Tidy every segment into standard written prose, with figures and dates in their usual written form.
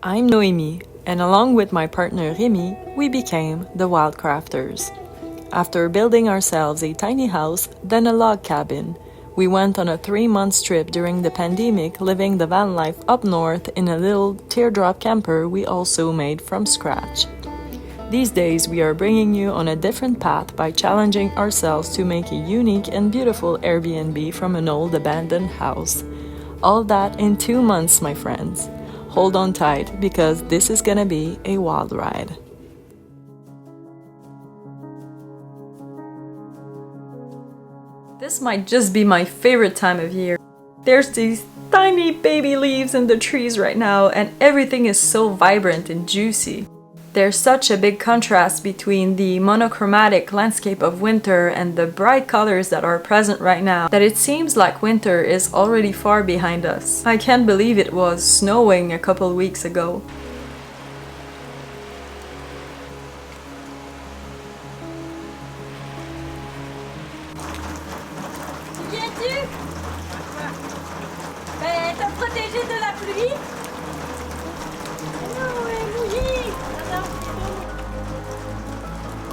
I'm Noemie, and along with my partner Remi, we became the Wildcrafters. After building ourselves a tiny house, then a log cabin, we went on a 3-month trip during the pandemic, living the van life up north in a little teardrop camper we also made from scratch. These days, we are bringing you on a different path by challenging ourselves to make a unique and beautiful Airbnb from an old abandoned house. All that in 2 months, my friends. Hold on tight, because this is gonna be a wild ride. This might just be my favorite time of year. There's these tiny baby leaves in the trees right now, and everything is so vibrant and juicy. There's such a big contrast between the monochromatic landscape of winter and the bright colors that are present right now that it seems like winter is already far behind us. I can't believe it was snowing a couple weeks ago. Viens-tu? Te protéger de la pluie? Non, elle est mouillée.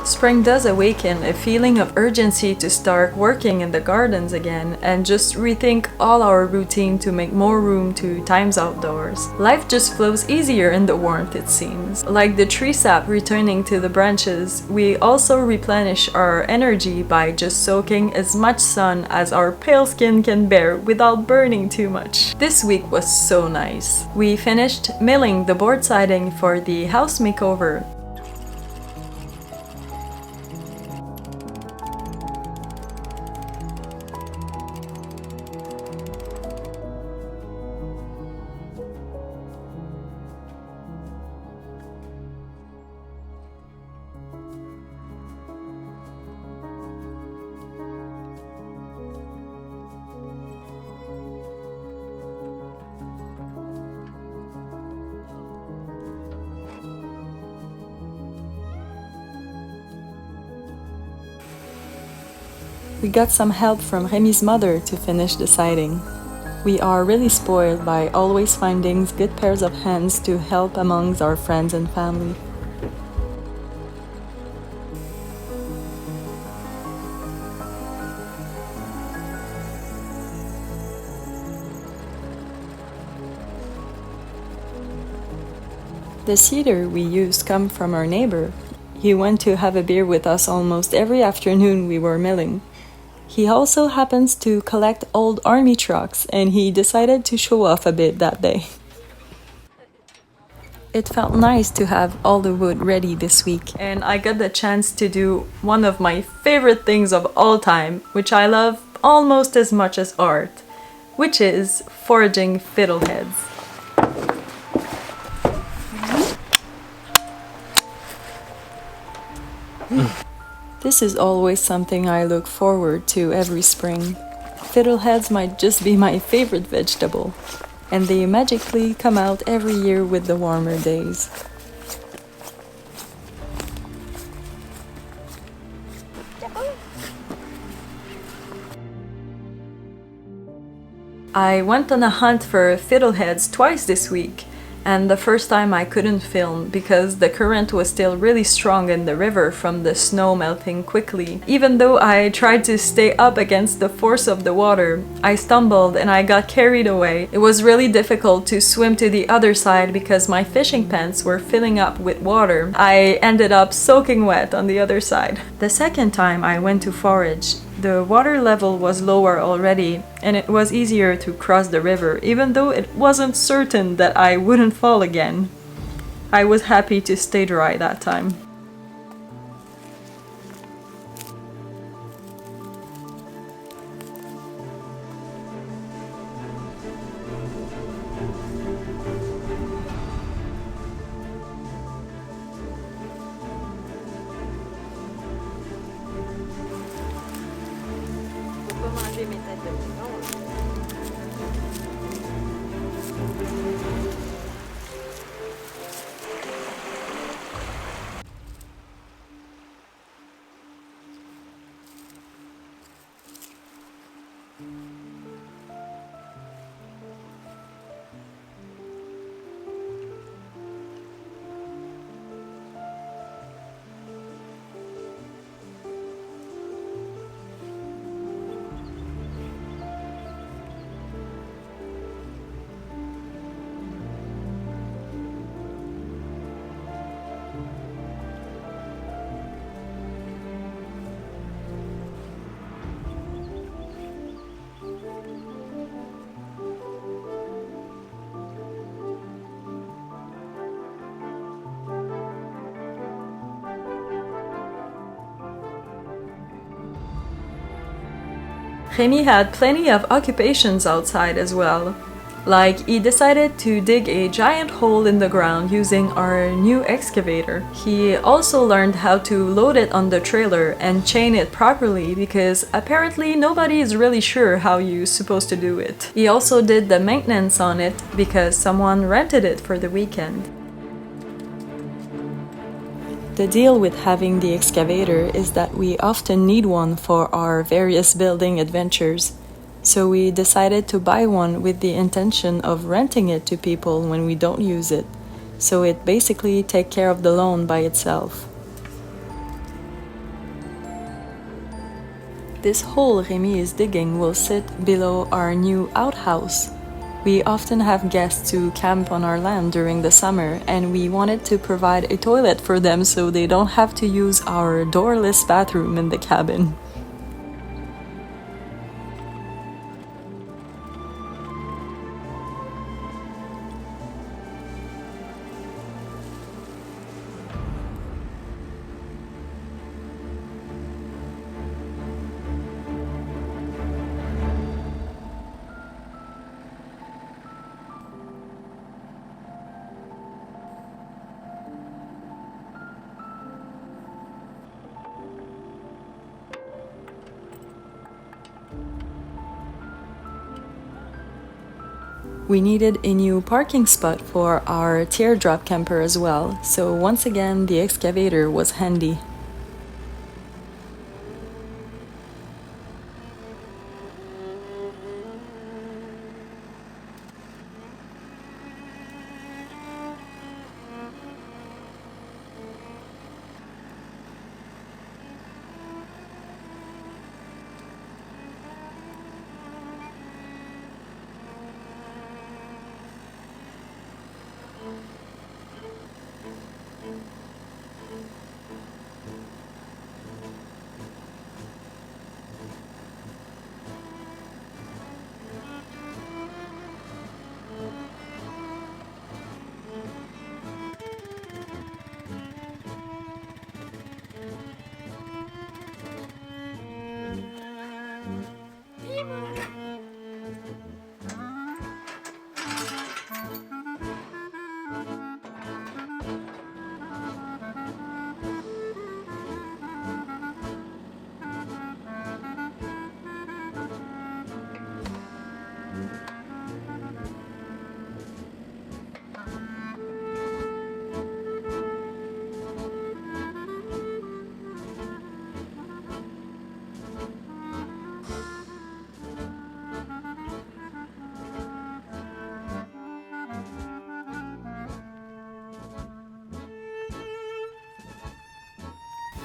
Spring does awaken a feeling of urgency to start working in the gardens again and just rethink all our routine to make more room to times outdoors. Life just flows easier in the warmth, it seems. Like the tree sap returning to the branches, we also replenish our energy by just soaking as much sun as our pale skin can bear without burning too much. This week was so nice. We finished milling the board siding for the house makeover. We got some help from Remi's mother to finish the siding. We are really spoiled by always finding good pairs of hands to help amongst our friends and family. The cedar we used come from our neighbor. He went to have a beer with us almost every afternoon we were milling. He also happens to collect old army trucks, and he decided to show off a bit that day. It felt nice to have all the wood ready this week, and I got the chance to do one of my favorite things of all time, which I love almost as much as art, which is foraging fiddleheads. This is always something I look forward to every spring. Fiddleheads might just be my favorite vegetable, and they magically come out every year with the warmer days. I went on a hunt for fiddleheads twice this week, and the first time I couldn't film because the current was still really strong in the river from the snow melting quickly. Even though I tried to stay up against the force of the water, I stumbled and I got carried away. It was really difficult to swim to the other side because my fishing pants were filling up with water. I ended up soaking wet on the other side. The second time I went to forage, the water level was lower already, and it was easier to cross the river, even though it wasn't certain that I wouldn't fall again. I was happy to stay dry that time. Manger mes têtes de mouton. Remi had plenty of occupations outside as well. Like, he decided to dig a giant hole in the ground using our new excavator. He also learned how to load it on the trailer and chain it properly because apparently nobody is really sure how you're supposed to do it. He also did the maintenance on it because someone rented it for the weekend. The deal with having the excavator is that we often need one for our various building adventures. So we decided to buy one with the intention of renting it to people when we don't use it, so it basically takes care of the loan by itself. This hole Remi is digging will sit below our new outhouse. We often have guests who camp on our land during the summer, and we wanted to provide a toilet for them so they don't have to use our doorless bathroom in the cabin. We needed a new parking spot for our teardrop camper as well, so once again the excavator was handy.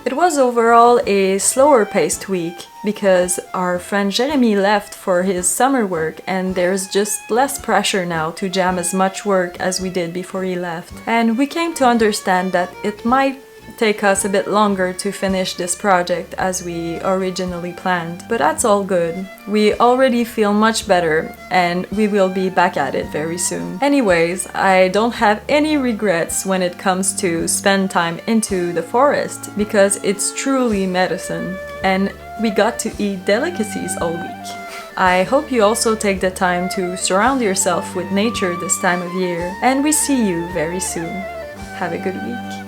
It was overall a slower paced week because our friend Jeremy left for his summer work and there's just less pressure now to jam as much work as we did before he left. And we came to understand that it might take us a bit longer to finish this project as we originally planned, but that's all good. We already feel much better and we will be back at it very soon. Anyways, I don't have any regrets when it comes to spend time into the forest because it's truly medicine and we got to eat delicacies all week. I hope you also take the time to surround yourself with nature this time of year and we see you very soon. Have a good week.